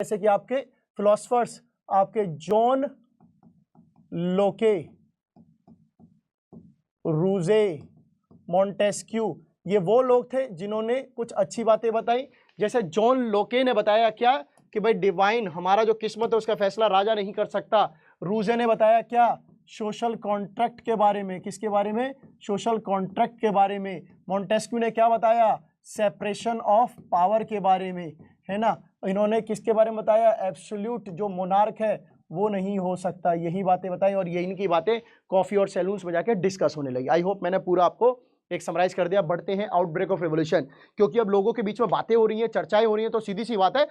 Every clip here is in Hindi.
जैसे कि आपके फिलोसफर्स, आपके जॉन लोके, रूजे, मॉन्टेस्क्यू, ये वो लोग थे जिन्होंने कुछ अच्छी बातें बताई। जैसे जॉन लोके ने बताया क्या कि भाई डिवाइन, हमारा जो किस्मत है उसका फैसला राजा नहीं कर सकता। रूजे ने बताया क्या, सोशल कॉन्ट्रैक्ट के बारे में। किसके बारे में? सोशल कॉन्ट्रैक्ट के बारे में। मॉन्टेस्क्यू ने क्या बताया? सेपरेशन ऑफ पावर के बारे में, है ना। इन्होंने किसके बारे में बताया? एब्सोल्यूट जो मोनार्क है वो नहीं हो सकता। यही बातें बताई और ये इनकी बातें कॉफी और सैलून्स में जाके डिस्कस होने लगी। आई होप मैंने पूरा आपको एक समराइज कर दिया। बढ़ते हैं आउटब्रेक ऑफ रिवॉल्यूशन, क्योंकि अब लोगों के बीच में बातें हो रही हैं, चर्चाएं हो रही हैं, तो सीधी सी बात है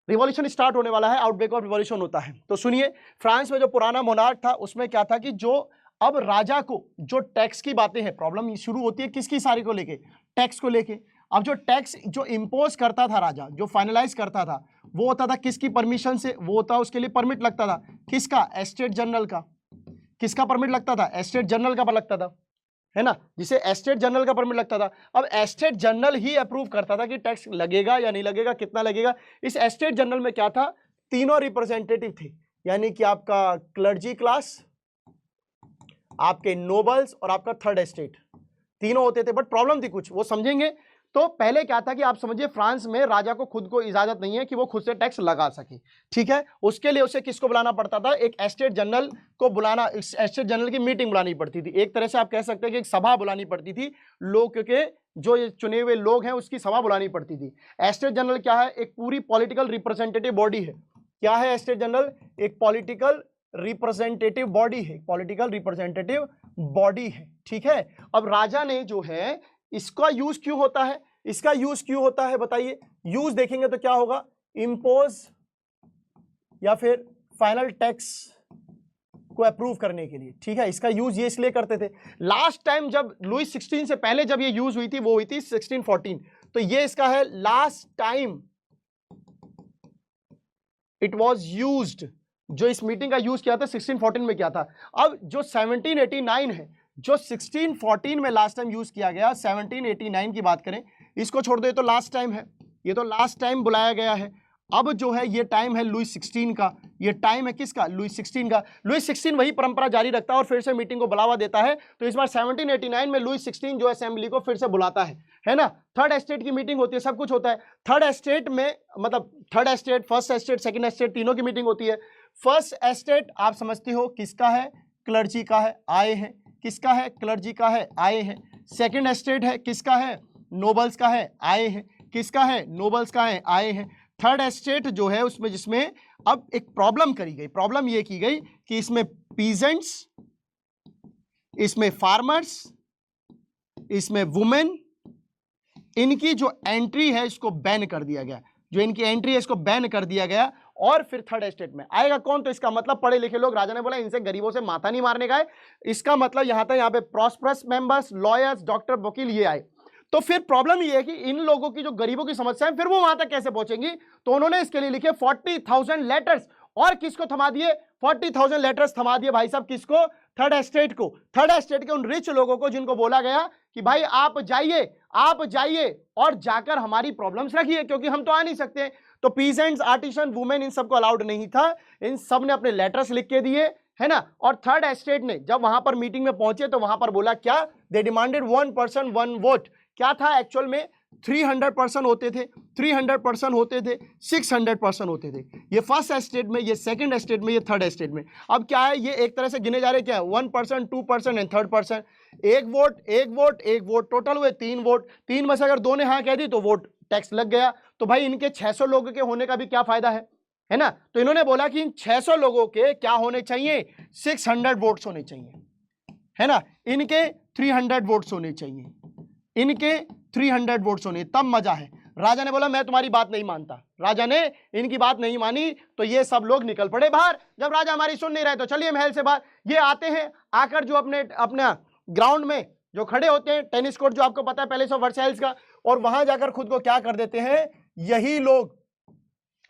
रिवॉल्यूशन स्टार्ट होने वाला है, आउटब्रेक ऑफ रिवॉल्यूशन होता है। तो सुनिए, फ्रांस में जो पुराना मोनार्क था उसमें क्या था कि जो अब राजा को जो टैक्स की बातें हैं, प्रॉब्लम शुरू होती है किसकी सारी को लेके? टैक्स को लेके। अब जो टैक्स जो इंपोज करता था राजा, जो फाइनलाइज करता था, वो होता था किसकी परमिशन से? वो होता उसके लिए परमिट लगता था किसका? एस्टेट जनरल का। किसका परमिट लगता था? एस्टेट जनरल का लगता था, है ना, जिसे एस्टेट जनरल का परमिट लगता था। अब एस्टेट जनरल ही अप्रूव करता था कि टैक्स लगेगा या नहीं लगेगा, कितना लगेगा। इस एस्टेट जनरल में क्या था? तीनों रिप्रेजेंटेटिव थे, यानी कि आपका क्लर्जी क्लास, आपके नोबल्स और आपका थर्ड एस्टेट, तीनों होते थे। बट प्रॉब्लम थी कुछ, वो समझेंगे। तो पहले क्या था कि आप समझिए फ्रांस में राजा को खुद को इजाजत नहीं है कि वो खुद से टैक्स लगा सके, ठीक है। उसके लिए उसे किसको बुलाना पड़ता था? एक एस्टेट जनरल को बुलाना, एस्टेट जनरल की मीटिंग बुलानी पड़ती थी। एक तरह से आप कह सकते हैं कि एक सभा बुलानी पड़ती थी, लोग के जो ये चुने हुए लोग हैं उसकी सभा बुलानी पड़ती थी। एस्टेट जनरल क्या है? एक पूरी पॉलिटिकल रिप्रेजेंटेटिव बॉडी है। क्या है एस्टेट जनरल? एक पॉलिटिकल रिप्रेजेंटेटिव बॉडी है, पॉलिटिकल रिप्रेजेंटेटिव बॉडी है, ठीक है। अब राजा ने जो है इसका यूज क्यों होता है? इसका यूज क्यों होता है बताइए? यूज देखेंगे तो क्या होगा? इंपोज या फिर फाइनल टैक्स को अप्रूव करने के लिए, ठीक है। इसका यूज ये इसलिए करते थे। लास्ट टाइम जब लुई 16 से पहले जब ये यूज हुई थी वो हुई थी 1614, तो ये इसका है last time it was used. जो इस मीटिंग का यूज किया था 1614 में किया था। अब जो 1789 है, जो 1614 में लास्ट टाइम यूज किया गया, 1789 की बात करें, इसको छोड़ दो, ये तो लास्ट टाइम है, ये तो लास्ट टाइम बुलाया गया है। अब जो है ये टाइम है लुई 16 का, ये टाइम है किसका? लुई 16 का। लुई 16 वही परंपरा जारी रखता है और फिर से मीटिंग को बुलावा देता है। तो इस बार 1789 में लुई 16 जो असेंबली को फिर से बुलाता है ना। थर्ड एस्टेट की मीटिंग होती है, सब कुछ होता है। थर्ड एस्टेट में मतलब third estate, first estate, second estate, तीनों की मीटिंग होती है। फर्स्ट एस्टेट आप समझते हो किसका है? क्लर्जी का है, आए हैं। किसका है? क्लर्जी का है, आए हैं। सेकंड एस्टेट है किसका है? नोबल्स का है, आए हैं। किसका है? नोबल्स का है, आए हैं। थर्ड एस्टेट जो है उसमें, जिसमें अब एक प्रॉब्लम करी गई, प्रॉब्लम ये की गई कि इसमें पीजेंट्स, इसमें फार्मर्स, इसमें वुमेन, इनकी जो एंट्री है इसको बैन कर दिया गया। जो इनकी एंट्री है इसको बैन कर दिया गया। और फिर थर्ड एस्टेट में आएगा कौन? तो इसका मतलब पढ़े लिखे लोग, राजा ने बोला इनसे गरीबों से माथा नहीं मारने का है। इसका मतलब यहां था, यहां पे प्रॉस्परस मेंबर्स, लॉयर्स, डॉक्टर, वकील ये आए। तो फिर प्रॉब्लम ये है कि इन लोगों की जो गरीबों की समस्या है फिर वो वहां तक कैसे पहुंचेंगी? तो उन्होंने इसके लिए लिखे 40,000 लेटर्स। और किसको थमा दिए? 40,000 लेटर्स थमा दिए भाई साहब, किसको? थर्ड एस्टेट को। थर्ड एस्टेट के उन रिच लोगों को जिनको बोला गया कि भाई आप जाइए और जाकर हमारी प्रॉब्लम्स रखिए, क्योंकि हम तो आ नहीं सकते। तो पीजेंट्स, आर्टिसन, वुमेन, इन सबको अलाउड नहीं था। इन सब ने अपने लेटर्स लिख के दिए, है ना। और थर्ड एस्टेट ने जब वहां पर मीटिंग में पहुंचे तो वहां पर बोला क्या? They demanded 1 person 1 vote. क्या था एक्चुअल में? 300 पर्सन होते थे, 300 पर्सन होते थे, 600 पर्सन होते थे। ये फर्स्ट एस्टेट में, ये सेकंड एस्टेट में, ये थर्ड एस्टेट में। अब क्या है? ये एक तरह से गिने जा रहे क्या है? 1 person, 2 person and third person. एक वोट, एक वोट, एक वोट, टोटल हुए 3 वोट। 3 में से अगर 2 ने हाँ कह दी तो वोट टैक्स लग गया। तो भाई इनके 600 लोगों के होने का भी क्या फायदा है ना। तो इन्होंने बोला कि इन 600 लोगों के क्या होने चाहिए? 600 वोट्स होने चाहिए, है ना। इनके 300 वोट्स होने चाहिए, इनके 300 वोट्स होने, तब मजा है। राजा ने बोला मैं तुम्हारी बात नहीं मानता। राजा ने इनकी बात नहीं मानी तो ये सब लोग निकल पड़े बाहर। जब राजा हमारी सुन नहीं रहे तो चलिए महल से बाहर। ये आते हैं, आकर जो अपना ग्राउंड में जो खड़े होते हैं, टेनिस कोर्ट जो आपको पता है पैलेस ऑफ वर्साइल्स का, और वहां जाकर खुद को क्या कर देते हैं? यही लोग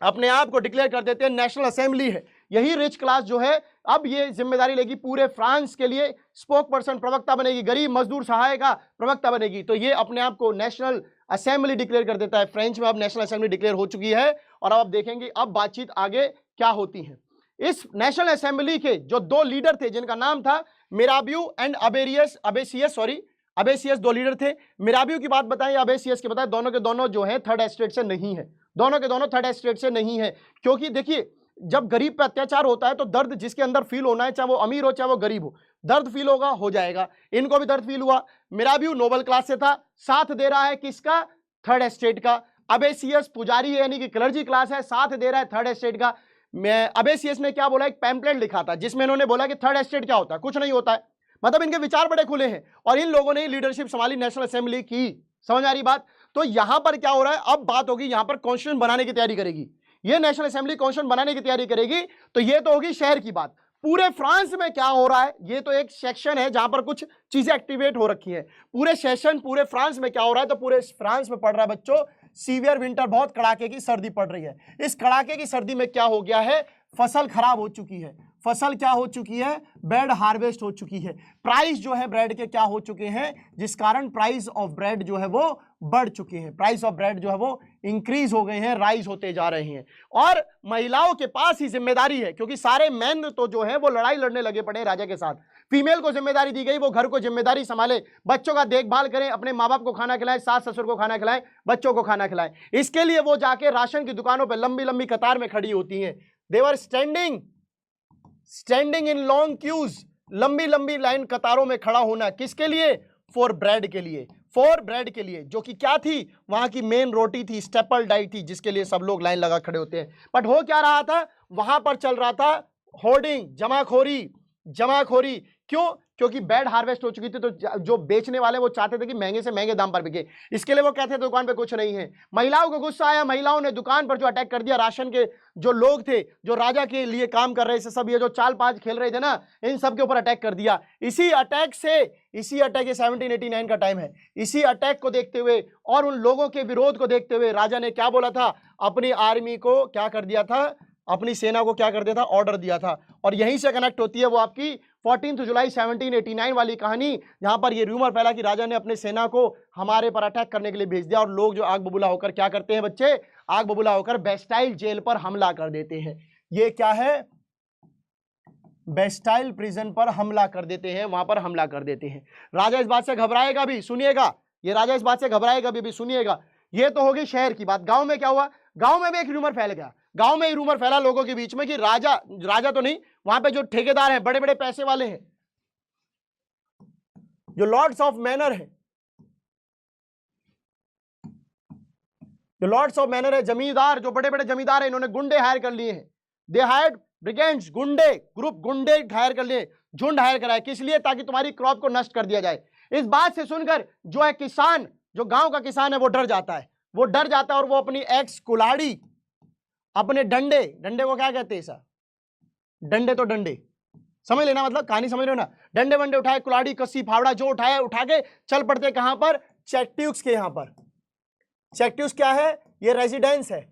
अपने आप को डिक्लेयर कर देते हैं नेशनल असेंबली है। यही रिच क्लास जो है अब ये जिम्मेदारी लेगी पूरे फ्रांस के लिए, स्पोक पर्सन, प्रवक्ता बनेगी, गरीब मजदूर सहाय का प्रवक्ता बनेगी। तो ये अपने आप को नेशनल असेंबली डिक्लेयर कर देता है। फ्रेंच में अब नेशनल असेंबली डिक्लेयर हो चुकी है और अब आप देखेंगे अब बातचीत आगे क्या होती है। इस नेशनल असेंबली के जो दो लीडर थे जिनका नाम था मिराबियो एंड अबेसियस, दो लीडर थे। मिराबियो की बात बताएं, अबेसियस की बताएं, दोनों के दोनों जो है थर्ड एस्टेट से नहीं है, दोनों के दोनों थर्ड एस्टेट से नहीं है। क्योंकि देखिए जब गरीब पे अत्याचार होता है तो दर्द जिसके अंदर फील होना है, चाहे वो अमीर हो चाहे वो गरीब हो, दर्द फील होगा, हो जाएगा। इनको भी दर्द फील हुआ। मिराबियो नोबल क्लास से था, साथ दे रहा है किसका? थर्ड एस्टेट का। अबेसियस पुजारी है यानी कि क्लर्जी क्लास है, साथ दे रहा है थर्ड एस्टेट का। अबेसियस ने क्या बोला, एक पैम्पलेट लिखा था जिसमें इन्होंने बोला कि थर्ड एस्टेट क्या होता है, कुछ नहीं होता है। मतलब इनके विचार बड़े खुले हैं और इन लोगों ने लीडरशिप संभाली नेशनल असेंबली की। समझ आ रही बात? तो यहां पर क्या हो रहा है, अब बात होगी यहां पर कॉन्स्टिट्यूशन बनाने की तैयारी करेगी ये नेशनल असेंबली, कॉन्स्टिट्यूशन बनाने की तैयारी करेगी। तो ये तो होगी शहर की बात। पूरे फ्रांस में क्या हो रहा है, ये तो एक सेक्शन है जहां पर कुछ चीजें एक्टिवेट हो रखी है। पूरे सेशन पूरे फ्रांस में क्या हो रहा है, तो पूरे फ्रांस में पड़ रहा है बच्चों सीवियर विंटर, बहुत कड़ाके की सर्दी पड़ रही है। इस कड़ाके की सर्दी में क्या हो गया है, फसल खराब हो चुकी है। फसल क्या हो चुकी है, बैड हार्वेस्ट हो चुकी है। प्राइस जो है ब्रेड के क्या हो चुके हैं, जिस कारण प्राइस ऑफ ब्रेड जो है वो बढ़ चुके हैं, प्राइस ऑफ ब्रेड जो है वो इंक्रीज हो गए हैं, राइज होते जा रहे हैं। और महिलाओं के पास ही जिम्मेदारी है, क्योंकि सारे मैन तो जो है वो लड़ाई लड़ने लगे पड़े राजा के साथ। फीमेल को जिम्मेदारी दी गई, वो घर को जिम्मेदारी संभाले, बच्चों का देखभाल करें, अपने माँ बाप को खाना खिलाएं, सास ससुर को खाना खिलाएं, बच्चों को खाना खिलाएं। इसके लिए वो जाके राशन की दुकानों पर लंबी लंबी कतार में खड़ी होती हैं। They were standing in long queues, लंबी लंबी लाइन कतारों में खड़ा होना, किसके लिए? फॉर ब्रेड के लिए, फॉर ब्रेड के लिए, जो कि क्या थी, वहां की मेन रोटी थी, स्टेपल डाइट थी, जिसके लिए सब लोग लाइन लगा खड़े होते हैं। बट हो क्या रहा था, वहां पर चल रहा था होर्डिंग, जमाखोरी। क्यों? क्योंकि बैड हार्वेस्ट हो चुकी थी, तो जो बेचने वाले वो चाहते थे कि महंगे से महंगे दाम पर बिके, इसके लिए वो कहते थे दुकान पे कुछ नहीं है। महिलाओं को गुस्सा आया, महिलाओं ने दुकान पर जो अटैक कर दिया, राशन के जो लोग थे, जो राजा के लिए काम कर रहे थे, सब ये जो चाल पाज खेल रहे थे ना, इन सब के ऊपर अटैक कर दिया। इसी अटैक ये 1789 का टाइम है, इसी अटैक को देखते हुए और उन लोगों के विरोध को देखते हुए राजा ने क्या बोला था, अपनी आर्मी को क्या कर दिया था, अपनी सेना को क्या कर दिया था, ऑर्डर दिया था। और यहीं से कनेक्ट होती है वो आपकी 14 जुलाई 1789 वाली कहानी, जहां पर ये रूमर फैला कि राजा ने अपने सेना को हमारे पर अटैक करने के लिए भेज दिया, और लोग जो आग बबूला होकर क्या करते हैं बच्चे, आग बबूला होकर बेस्टाइल जेल पर हमला कर देते हैं। ये क्या है, बेस्टाइल प्रिजन पर हमला कर देते हैं, वहां पर हमला कर देते हैं। राजा इस बात से घबराएगा भी, सुनिएगा, ये राजा इस बात से घबराएगा भी, सुनिएगा। ये तो होगी शहर की बात। गांव में क्या हुआ, गांव में भी एक रूमर फैल गया, गांव में ही रूमर फैला लोगों के बीच में कि राजा तो नहीं, वहां पे जो ठेकेदार हैं, बड़े बड़े पैसे वाले हैं, जो लॉर्ड्स ऑफ मैनर है, जो लॉर्ड्स ऑफ मैनर है, जमींदार, जो बड़े बड़े जमींदार हैं, इन्होंने गुंडे हायर कर लिए हैं। दे हायर्ड ब्रिगेड्स, गुंडे ग्रुप, गुंडे हायर कर लिए, झुंड हायर कराए, किस लिए? ताकि तुम्हारी क्रॉप को नष्ट कर दिया जाए। इस बात से सुनकर जो है किसान, जो गांव का किसान है, वो डर जाता है, और वो अपनी एक्स कुल्हाड़ी, अपने डंडे को क्या कहते हैं सर, डंडे तो डंडे समझ लेना, मतलब कहानी समझ रहे हो ना, डंडे वंडे उठाए, कुल्हाड़ी, कस्सी, फावड़ा जो उठाए, उठा के चल पड़ते कहां पर, चैट्यूक्स के यहां पर। चैट्यूक्स क्या है, ये रेजिडेंस है,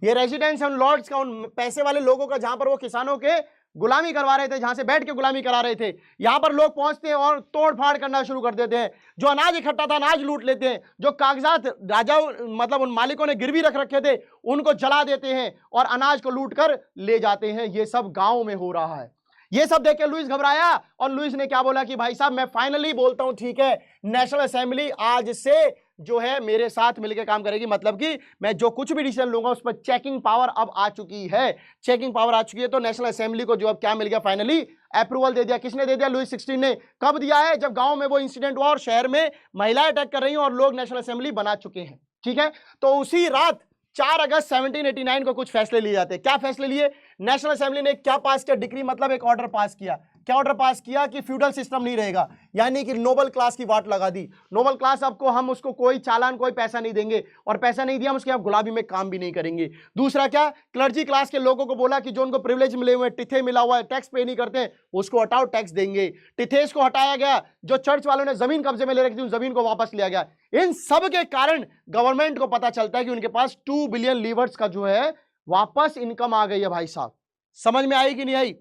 ये रेजिडेंस है उन लॉर्ड्स का, उन पैसे वाले लोगों का, जहां पर वो किसानों के गुलामी करवा रहे थे, जहां से बैठ के गुलामी करा रहे थे। यहां पर लोग पहुंचते हैं और तोड़ फाड़ करना शुरू कर देते हैं, जो अनाज इकट्ठा था अनाज लूट लेते हैं, जो कागजात राजा मतलब उन मालिकों ने गिरवी रख रखे थे उनको जला देते हैं और अनाज को लूट कर ले जाते हैं। ये सब गांव में हो रहा है। ये सब देख के लुईस घबराया और लुईस ने क्या बोला कि भाई साहब मैं फाइनली बोलता हूं, ठीक है, नेशनल असेंबली आज से जो है मेरे साथ मिलकर काम करेगी, मतलब कि मैं जो कुछ भी डिसीजन लूंगा उस पर चेकिंग पावर अब आ चुकी है, चेकिंग पावर आ चुकी है। तो नेशनल असेंबली को जो अब क्या मिल गया, फाइनली अप्रूवल दे दिया। किसने दे दिया? लुईस 16 ने। कब दिया है? जब गांव में वो इंसिडेंट हुआ और शहर में महिलाएं अटैक कर रही हैं और लोग नेशनल असेंबली बना चुके हैं, ठीक है। तो उसी रात 4 अगस्त 1789 को कुछ फैसले लिए जाते हैं। क्या फैसले लिए? नेशनल असेंबली ने क्या पास किया? डिक्री, मतलब एक ऑर्डर पास किया। क्या ऑर्डर पास किया? कि फ्यूडल सिस्टम नहीं रहेगा, यानी कि नोबल क्लास की वाट लगा दी। नोबल क्लास आपको, हम उसको कोई चालान, कोई पैसा नहीं देंगे, और पैसा नहीं दिया हम उसके आप गुलाबी में काम भी नहीं करेंगे। दूसरा क्या? क्लर्जी क्लास के लोगों को बोला कि जो उनको प्रिविलेज मिले हुए, टिथे मिला हुआ है, टैक्स पे नहीं करते हैं, उसको हटाओ, टैक्स देंगे। टिथेस को हटाया गया। जो चर्च वालों ने जमीन कब्जे में ले रखी थी, उस जमीन को वापस लिया गया। इन सब के कारण गवर्नमेंट को पता चलता है कि उनके पास 2 बिलियन लीवर्स का जो है वापस इनकम आ गई है। भाई साहब समझ में आई कि नहीं आई?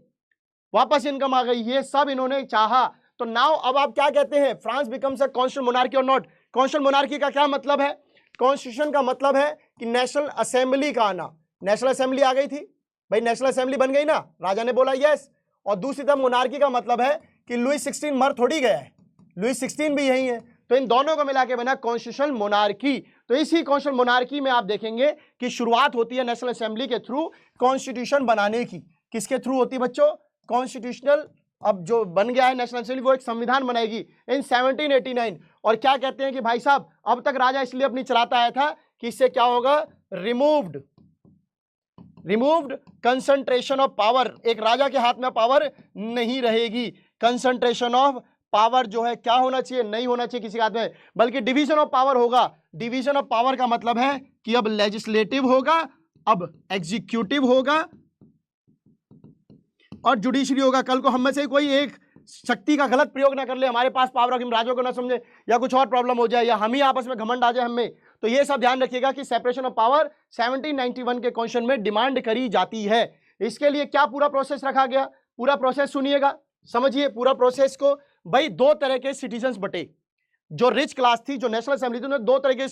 वापस इनकम आ गई। ये सब इन्होंने चाहा। तो नाउ अब आप क्या कहते हैं, France becomes a constitutional monarchy और नॉट? कॉन्स्टिट्यूशनल मोनार्की का क्या मतलब है? कॉन्स्टिट्यूशन का मतलब है कि नेशनल असेंबली का आना। नेशनल असेंबली आ गई थी भाई, नेशनल असेंबली बन गई ना, राजा ने बोला यस। और दूसरी तरफ मोनार्की का मतलब है कि लुईस 16 मर थोड़ी गया है, लुईस 16 भी यही है, तो इन दोनों को मिला के बना कॉन्स्टिट्यूशनल मोनार्की। तो इसी कॉन्स्टिट्यूशनल मोनार्की में आप देखेंगे कि शुरुआत होती है नेशनल असेंबली के थ्रू कॉन्स्टिट्यूशन बनाने की। किसके थ्रू होती है बच्चों? कॉन्स्टिट्यूशनल। अब जो बन गया है नेशनल असेंबली वो एक संविधान बनाएगी इन 1789। और क्या कहते हैं कि भाई साहब अब तक राजा इसलिए अपनी चलाता आया था कि इससे क्या होगा? Removed concentration of power. एक राजा के हाथ में पावर नहीं रहेगी। कंसंट्रेशन ऑफ पावर जो है क्या होना चाहिए? नहीं होना चाहिए किसी के हाथ में, बल्कि डिवीजन ऑफ पावर होगा। डिवीजन ऑफ पावर का मतलब है कि अब लेजिस्लेटिव होगा, अब एग्जीक्यूटिव होगा और जुडिशरी होगा। कल को हम में से कोई एक शक्ति का गलत प्रयोग ना कर ले, हमारे पास पावर हम राजों को ना समझे, या कुछ और प्रॉब्लम हो जाए, या हम ही आपस में घमंड आ जाए हमें। तो ये सब ध्यान रखिएगा कि सेपरेशन ऑफ पावर 1791 के क्वेश्चन में डिमांड करी जाती है। इसके लिए क्या पूरा प्रोसेस रखा गया? पूरा प्रोसेस सुनिएगा, समझिए पूरा प्रोसेस को। भाई दो तरह के सिटीजन्स बटे। जो रिच क्लास थी, जो नेशनल असेंबली थी, उन्होंने दो तरह के